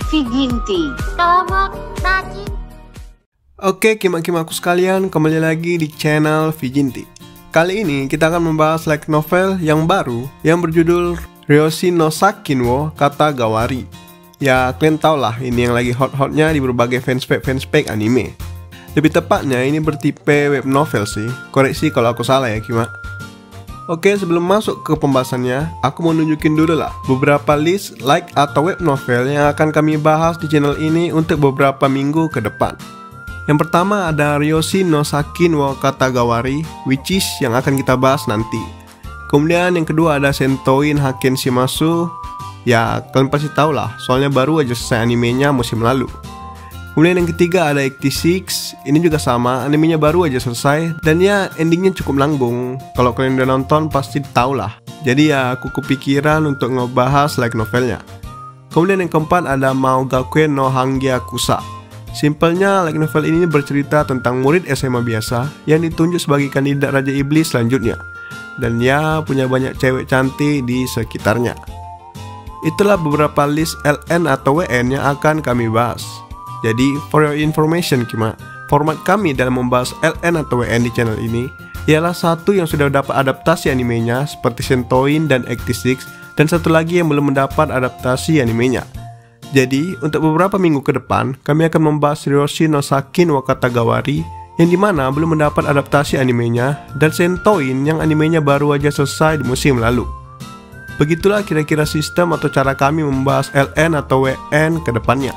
Viginti. Oke, kimak-kimakku sekalian, kembali lagi di channel Viginti. Kali ini kita akan membahas light novel yang baru yang berjudul Ryoshi no Sakin wo Katagawari. Ya, kalian tau lah, ini yang lagi hot-hotnya di berbagai fanspage anime. Lebih tepatnya ini bertipe web novel sih. Koreksi kalau aku salah ya, Kimak. Oke, sebelum masuk ke pembahasannya, aku mau nunjukin dulu lah beberapa list like atau web novel yang akan kami bahas di channel ini untuk beberapa minggu ke depan. Yang pertama ada Ryoshi no Sakin wo Katagawari, which is yang akan kita bahas nanti. Kemudian yang kedua ada Sentoin Haken Shimasu. Ya, kalian pasti tahu lah, soalnya baru aja selesai animenya musim lalu. Kemudian yang ketiga ada 86, ini juga sama, animenya baru aja selesai dan ya endingnya cukup nanggung. Kalau kalian udah nonton pasti tahu lah. Jadi ya aku kepikiran untuk ngebahas light novelnya. Kemudian yang keempat ada Maogakuen no Hangyakusa. Simpelnya light novel ini bercerita tentang murid SMA biasa yang ditunjuk sebagai kandidat Raja Iblis selanjutnya. Dan ya punya banyak cewek cantik di sekitarnya. Itulah beberapa list LN atau WN yang akan kami bahas. Jadi, for your information, Kima, format kami dalam membahas LN atau WN di channel ini ialah satu yang sudah dapat adaptasi animenya seperti Sentoin dan 86, dan satu lagi yang belum mendapat adaptasi animenya. Jadi, untuk beberapa minggu ke depan, kami akan membahas Ryoshi no Sakin wo Katagawari yang dimana belum mendapat adaptasi animenya, dan Sentoin yang animenya baru aja selesai di musim lalu. Begitulah kira-kira sistem atau cara kami membahas LN atau WN ke depannya.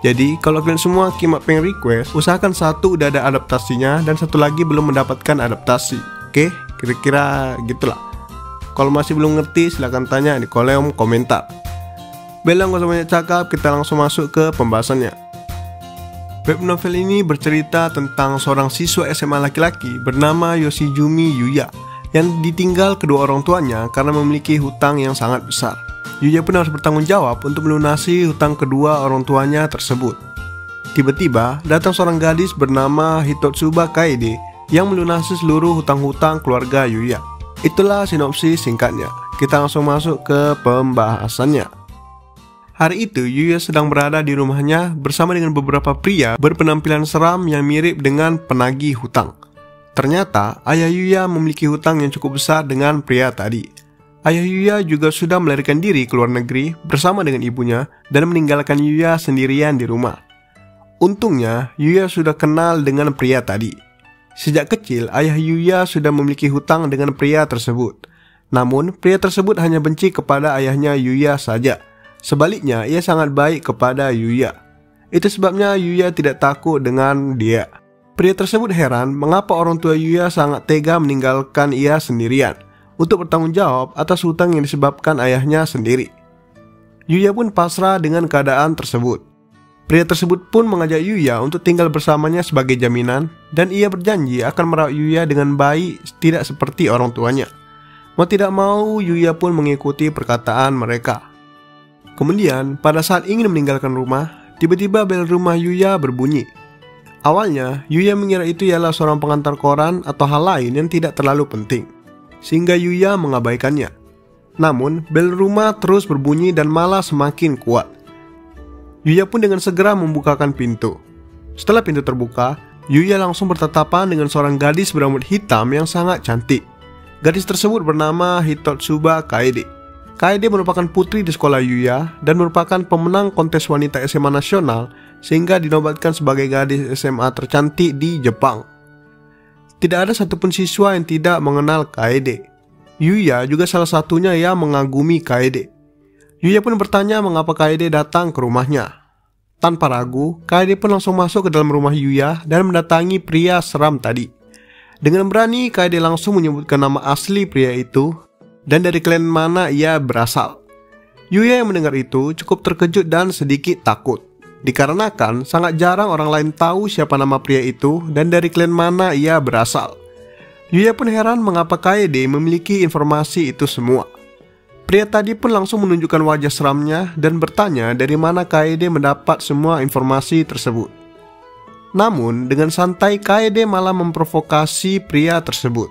Jadi, kalau kalian semua Kimak pengen request, usahakan satu udah ada adaptasinya dan satu lagi belum mendapatkan adaptasi. Oke, kira-kira gitulah. Kalau masih belum ngerti, silahkan tanya di kolom komentar. Bella gak usah banyak cakap, kita langsung masuk ke pembahasannya. Web novel ini bercerita tentang seorang siswa SMA laki-laki bernama Yoshizumi Yuya yang ditinggal kedua orang tuanya karena memiliki hutang yang sangat besar. Yuya pun harus bertanggung jawab untuk melunasi hutang kedua orang tuanya tersebut. Tiba-tiba datang seorang gadis bernama Hitotsuba Kaede yang melunasi seluruh hutang-hutang keluarga Yuya. Itulah sinopsis singkatnya. Kita langsung masuk ke pembahasannya. Hari itu Yuya sedang berada di rumahnya bersama dengan beberapa pria berpenampilan seram yang mirip dengan penagih hutang. Ternyata ayah Yuya memiliki hutang yang cukup besar dengan pria tadi. Ayah Yuya juga sudah melarikan diri ke luar negeri bersama dengan ibunya dan meninggalkan Yuya sendirian di rumah. Untungnya, Yuya sudah kenal dengan pria tadi. Sejak kecil, ayah Yuya sudah memiliki hutang dengan pria tersebut. Namun, pria tersebut hanya benci kepada ayahnya Yuya saja. Sebaliknya, ia sangat baik kepada Yuya. Itu sebabnya Yuya tidak takut dengan dia. Pria tersebut heran mengapa orang tua Yuya sangat tega meninggalkan ia sendirian untuk bertanggung jawab atas hutang yang disebabkan ayahnya sendiri. Yuya pun pasrah dengan keadaan tersebut. Pria tersebut pun mengajak Yuya untuk tinggal bersamanya sebagai jaminan, dan ia berjanji akan merawat Yuya dengan baik, tidak seperti orang tuanya. Mau tidak mau, Yuya pun mengikuti perkataan mereka. Kemudian, pada saat ingin meninggalkan rumah, tiba-tiba bel rumah Yuya berbunyi. Awalnya, Yuya mengira itu ialah seorang pengantar koran atau hal lain yang tidak terlalu penting, sehingga Yuya mengabaikannya. Namun, bel rumah terus berbunyi dan malah semakin kuat. Yuya pun dengan segera membukakan pintu. Setelah pintu terbuka, Yuya langsung bertatapan dengan seorang gadis berambut hitam yang sangat cantik. Gadis tersebut bernama Hitotsuba Kaede. Kaede merupakan putri di sekolah Yuya dan merupakan pemenang kontes wanita SMA nasional, sehingga dinobatkan sebagai gadis SMA tercantik di Jepang. Tidak ada satupun siswa yang tidak mengenal Kaede. Yuya juga salah satunya yang mengagumi Kaede. Yuya pun bertanya mengapa Kaede datang ke rumahnya. Tanpa ragu, Kaede pun langsung masuk ke dalam rumah Yuya dan mendatangi pria seram tadi. Dengan berani, Kaede langsung menyebutkan nama asli pria itu dan dari klan mana ia berasal. Yuya yang mendengar itu cukup terkejut dan sedikit takut, dikarenakan sangat jarang orang lain tahu siapa nama pria itu dan dari klan mana ia berasal. Yuya pun heran mengapa Kaede memiliki informasi itu semua. Pria tadi pun langsung menunjukkan wajah seramnya dan bertanya dari mana Kaede mendapat semua informasi tersebut. Namun dengan santai Kaede malah memprovokasi pria tersebut.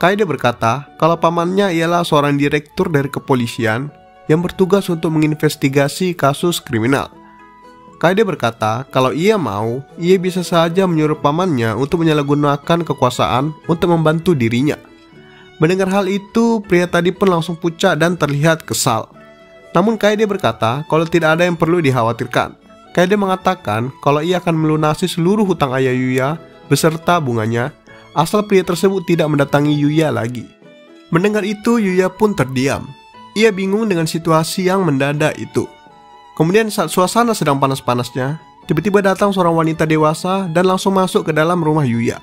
Kaede berkata kalau pamannya ialah seorang direktur dari kepolisian yang bertugas untuk menginvestigasi kasus kriminal. Kaede berkata kalau ia mau, ia bisa saja menyuruh pamannya untuk menyalahgunakan kekuasaan untuk membantu dirinya. Mendengar hal itu, pria tadi pun langsung pucat dan terlihat kesal. Namun Kaede berkata kalau tidak ada yang perlu dikhawatirkan. Kaede mengatakan kalau ia akan melunasi seluruh hutang ayah Yuya beserta bunganya, asal pria tersebut tidak mendatangi Yuya lagi. Mendengar itu, Yuya pun terdiam. Ia bingung dengan situasi yang mendadak itu. Kemudian saat suasana sedang panas-panasnya, tiba-tiba datang seorang wanita dewasa dan langsung masuk ke dalam rumah Yuya.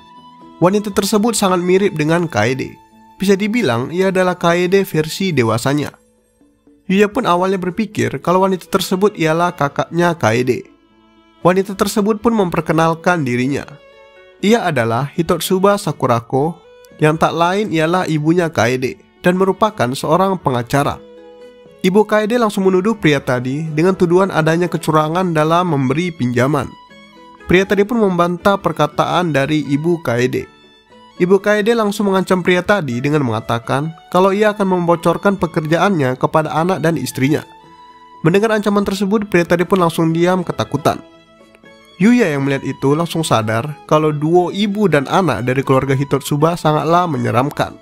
Wanita tersebut sangat mirip dengan Kaede. Bisa dibilang ia adalah Kaede versi dewasanya. Yuya pun awalnya berpikir kalau wanita tersebut ialah kakaknya Kaede. Wanita tersebut pun memperkenalkan dirinya. Ia adalah Hitotsuba Sakurako, yang tak lain ialah ibunya Kaede dan merupakan seorang pengacara. Ibu Kaede langsung menuduh pria tadi dengan tuduhan adanya kecurangan dalam memberi pinjaman. Pria tadi pun membantah perkataan dari ibu Kaede. Ibu Kaede langsung mengancam pria tadi dengan mengatakan kalau ia akan membocorkan pekerjaannya kepada anak dan istrinya. Mendengar ancaman tersebut, pria tadi pun langsung diam ketakutan. Yuya yang melihat itu langsung sadar kalau duo ibu dan anak dari keluarga Hitotsuba sangatlah menyeramkan.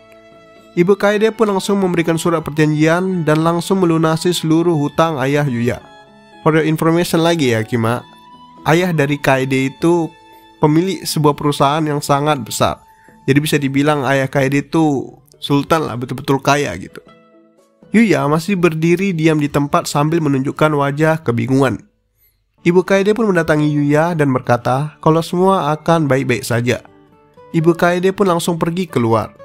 Ibu Kaede pun langsung memberikan surat perjanjian dan langsung melunasi seluruh hutang ayah Yuya. For your information lagi ya Kima, ayah dari Kaede itu pemilik sebuah perusahaan yang sangat besar. Jadi bisa dibilang ayah Kaede itu sultan lah, betul-betul kaya gitu. Yuya masih berdiri diam di tempat sambil menunjukkan wajah kebingungan. Ibu Kaede pun mendatangi Yuya dan berkata kalau semua akan baik-baik saja. Ibu Kaede pun langsung pergi keluar.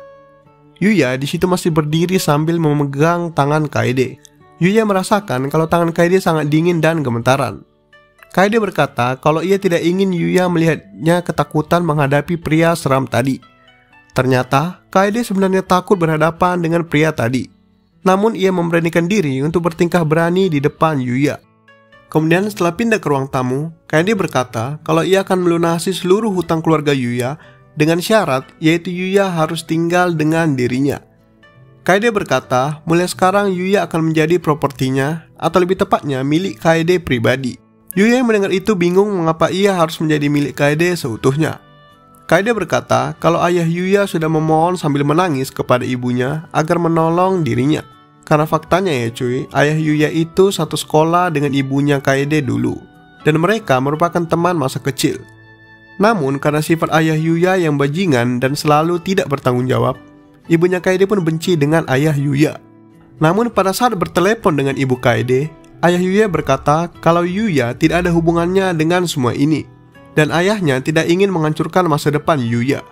Yuya di situ masih berdiri sambil memegang tangan Kaede. Yuya merasakan kalau tangan Kaede sangat dingin dan gemetaran. Kaede berkata kalau ia tidak ingin Yuya melihatnya ketakutan menghadapi pria seram tadi. Ternyata Kaede sebenarnya takut berhadapan dengan pria tadi. Namun ia memberanikan diri untuk bertingkah berani di depan Yuya. Kemudian setelah pindah ke ruang tamu, Kaede berkata kalau ia akan melunasi seluruh hutang keluarga Yuya dengan syarat yaitu Yuya harus tinggal dengan dirinya. Kaede berkata mulai sekarang Yuya akan menjadi propertinya, atau lebih tepatnya milik Kaede pribadi. Yuya yang mendengar itu bingung mengapa ia harus menjadi milik Kaede seutuhnya. Kaede berkata kalau ayah Yuya sudah memohon sambil menangis kepada ibunya agar menolong dirinya. Karena faktanya ya cuy, ayah Yuya itu satu sekolah dengan ibunya Kaede dulu, dan mereka merupakan teman masa kecil. Namun karena sifat ayah Yuya yang bajingan dan selalu tidak bertanggung jawab, ibunya Kaede pun benci dengan ayah Yuya. Namun pada saat bertelepon dengan ibu Kaede, ayah Yuya berkata kalau Yuya tidak ada hubungannya dengan semua ini, dan ayahnya tidak ingin menghancurkan masa depan Yuya.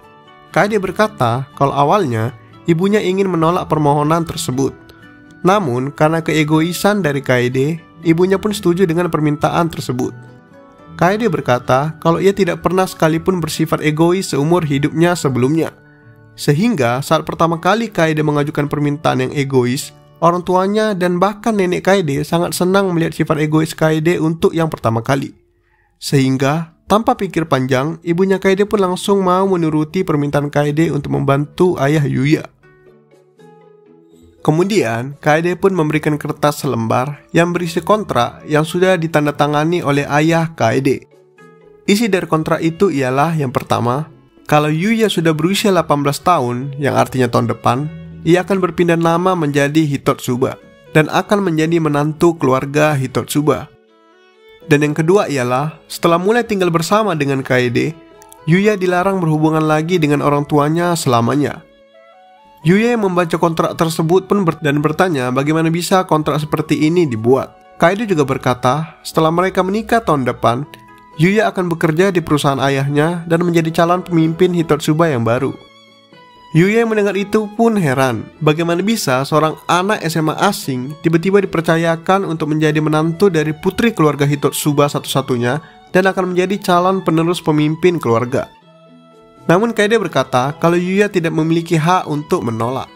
Kaede berkata kalau awalnya ibunya ingin menolak permohonan tersebut. Namun karena keegoisan dari Kaede, ibunya pun setuju dengan permintaan tersebut. Kaede berkata kalau ia tidak pernah sekalipun bersifat egois seumur hidupnya sebelumnya. Sehingga saat pertama kali Kaede mengajukan permintaan yang egois, orang tuanya dan bahkan nenek Kaede sangat senang melihat sifat egois Kaede untuk yang pertama kali. Sehingga tanpa pikir panjang, ibunya Kaede pun langsung mau menuruti permintaan Kaede untuk membantu ayah Yuya. Kemudian, Kaede pun memberikan kertas selembar yang berisi kontrak yang sudah ditandatangani oleh ayah Kaede. Isi dari kontrak itu ialah yang pertama, kalau Yuya sudah berusia 18 tahun, yang artinya tahun depan, ia akan berpindah nama menjadi Hitotsuba dan akan menjadi menantu keluarga Hitotsuba. Dan yang kedua ialah, setelah mulai tinggal bersama dengan Kaede, Yuya dilarang berhubungan lagi dengan orang tuanya selamanya. Yuya yang membaca kontrak tersebut pun bertanya bagaimana bisa kontrak seperti ini dibuat. Kaede juga berkata, setelah mereka menikah tahun depan, Yuya akan bekerja di perusahaan ayahnya dan menjadi calon pemimpin Hitotsuba yang baru. Yuya yang mendengar itu pun heran, bagaimana bisa seorang anak SMA asing tiba-tiba dipercayakan untuk menjadi menantu dari putri keluarga Hitotsuba satu-satunya dan akan menjadi calon penerus pemimpin keluarga. Namun Kaede berkata kalau Yuya tidak memiliki hak untuk menolak.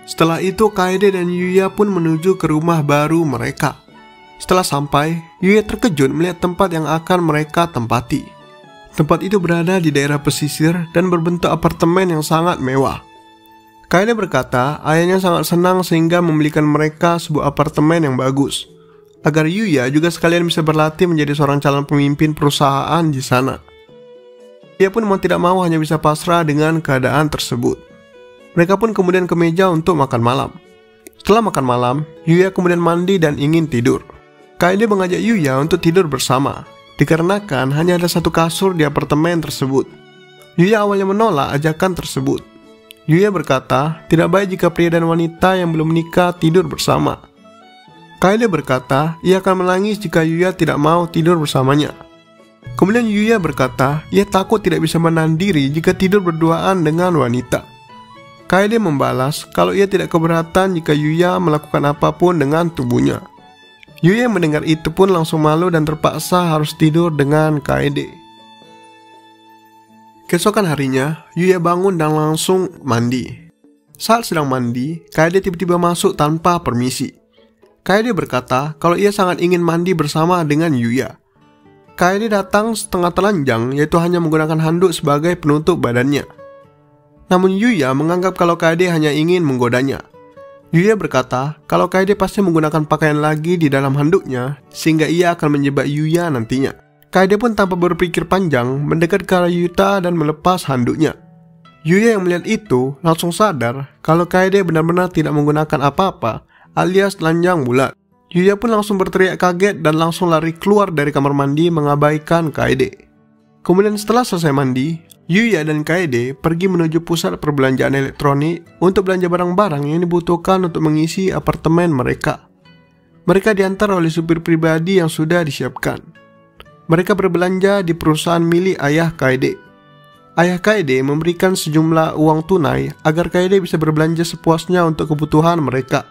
Setelah itu Kaede dan Yuya pun menuju ke rumah baru mereka. Setelah sampai, Yuya terkejut melihat tempat yang akan mereka tempati. Tempat itu berada di daerah pesisir dan berbentuk apartemen yang sangat mewah. Kaede berkata ayahnya sangat senang sehingga membelikan mereka sebuah apartemen yang bagus. agar Yuya juga sekalian bisa berlatih menjadi seorang calon pemimpin perusahaan di sana. Dia pun mau tidak mau hanya bisa pasrah dengan keadaan tersebut. Mereka pun kemudian ke meja untuk makan malam. Setelah makan malam, Yuya kemudian mandi dan ingin tidur. Kaede mengajak Yuya untuk tidur bersama, dikarenakan hanya ada satu kasur di apartemen tersebut. Yuya awalnya menolak ajakan tersebut. Yuya berkata, tidak baik jika pria dan wanita yang belum menikah tidur bersama. Kaede berkata, ia akan menangis jika Yuya tidak mau tidur bersamanya. Kemudian Yuya berkata, ia takut tidak bisa menahan diri jika tidur berduaan dengan wanita. Kaede membalas kalau ia tidak keberatan jika Yuya melakukan apapun dengan tubuhnya. Yuya mendengar itu pun langsung malu dan terpaksa harus tidur dengan Kaede. Keesokan harinya, Yuya bangun dan langsung mandi. Saat sedang mandi, Kaede tiba-tiba masuk tanpa permisi. Kaede berkata kalau ia sangat ingin mandi bersama dengan Yuya. Kaede datang setengah telanjang, yaitu hanya menggunakan handuk sebagai penutup badannya. Namun Yuya menganggap kalau Kaede hanya ingin menggodanya. Yuya berkata kalau Kaede pasti menggunakan pakaian lagi di dalam handuknya, sehingga ia akan menjebak Yuya nantinya. Kaede pun tanpa berpikir panjang mendekat ke arah Yuta dan melepas handuknya. Yuya yang melihat itu langsung sadar kalau Kaede benar-benar tidak menggunakan apa-apa alias telanjang bulat. Yuya pun langsung berteriak kaget dan langsung lari keluar dari kamar mandi mengabaikan Kaede. Kemudian setelah selesai mandi, Yuya dan Kaede pergi menuju pusat perbelanjaan elektronik untuk belanja barang-barang yang dibutuhkan untuk mengisi apartemen mereka. Mereka diantar oleh supir pribadi yang sudah disiapkan. Mereka berbelanja di perusahaan milik ayah Kaede. Ayah Kaede memberikan sejumlah uang tunai agar Kaede bisa berbelanja sepuasnya untuk kebutuhan mereka.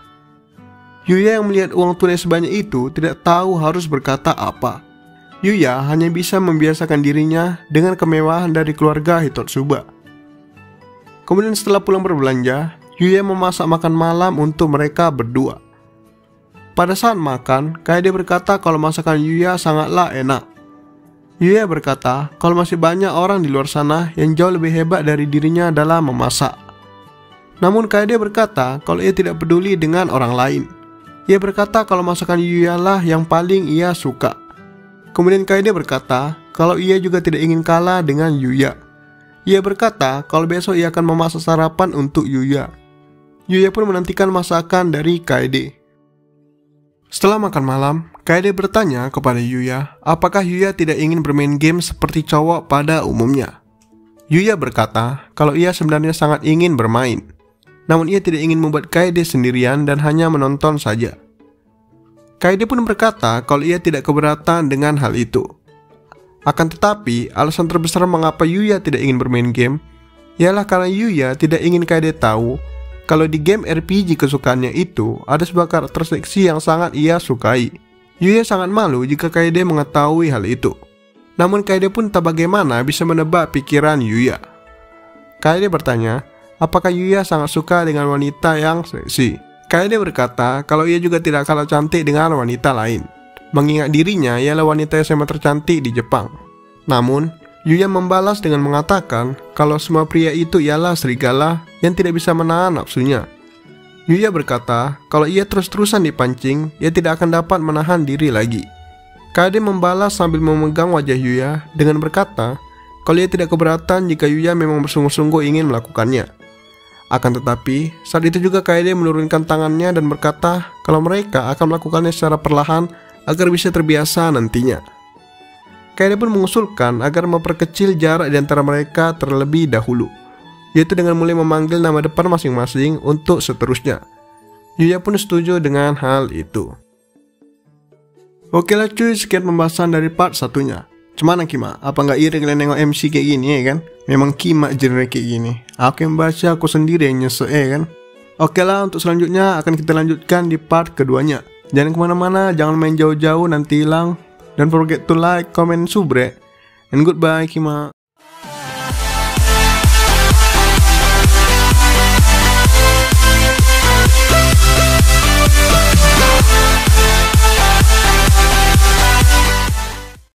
Yuya yang melihat uang tunai sebanyak itu tidak tahu harus berkata apa. Yuya hanya bisa membiasakan dirinya dengan kemewahan dari keluarga Hitotsuba. Kemudian setelah pulang berbelanja, Yuya memasak makan malam untuk mereka berdua. Pada saat makan, Kaede berkata kalau masakan Yuya sangatlah enak. Yuya berkata kalau masih banyak orang di luar sana yang jauh lebih hebat dari dirinya dalam memasak. Namun Kaede berkata kalau ia tidak peduli dengan orang lain. Ia berkata kalau masakan Yuya lah yang paling ia suka. Kemudian Kaede berkata kalau ia juga tidak ingin kalah dengan Yuya. Ia berkata kalau besok ia akan memasak sarapan untuk Yuya. Yuya pun menantikan masakan dari Kaede. Setelah makan malam, Kaede bertanya kepada Yuya apakah Yuya tidak ingin bermain game seperti cowok pada umumnya. Yuya berkata kalau ia sebenarnya sangat ingin bermain, namun ia tidak ingin membuat Kaede sendirian dan hanya menonton saja. Kaede pun berkata kalau ia tidak keberatan dengan hal itu. Akan tetapi, alasan terbesar mengapa Yuya tidak ingin bermain game ialah karena Yuya tidak ingin Kaede tahu kalau di game RPG kesukaannya itu ada sebuah karakter seksi yang sangat ia sukai. Yuya sangat malu jika Kaede mengetahui hal itu. Namun Kaede pun tak bagaimana bisa menebak pikiran Yuya. Kaede bertanya, apakah Yuya sangat suka dengan wanita yang seksi? Kaede berkata kalau ia juga tidak kalah cantik dengan wanita lain, mengingat dirinya ialah wanita SMA tercantik di Jepang. Namun, Yuya membalas dengan mengatakan kalau semua pria itu ialah serigala yang tidak bisa menahan nafsunya. Yuya berkata kalau ia terus-terusan dipancing, ia tidak akan dapat menahan diri lagi. Kaede membalas sambil memegang wajah Yuya dengan berkata kalau ia tidak keberatan jika Yuya memang bersungguh-sungguh ingin melakukannya. Akan tetapi, saat itu juga Kaede menurunkan tangannya dan berkata kalau mereka akan melakukannya secara perlahan agar bisa terbiasa nantinya. Kaede pun mengusulkan agar memperkecil jarak di antara mereka terlebih dahulu, yaitu dengan mulai memanggil nama depan masing-masing untuk seterusnya. Yuya pun setuju dengan hal itu. Oke lah cuy, sekian pembahasan dari part satunya. Cuman Kima, apa nggak iri kalian nengok MC kayak gini ya kan? Memang Kima genre kayak gini. Aku yang baca, aku sendiri yang nyesek ya kan? Oke lah, untuk selanjutnya akan kita lanjutkan di part keduanya. Jangan kemana-mana, jangan main jauh-jauh nanti hilang. Don't forget to like, comment, subscribe, and goodbye Kima.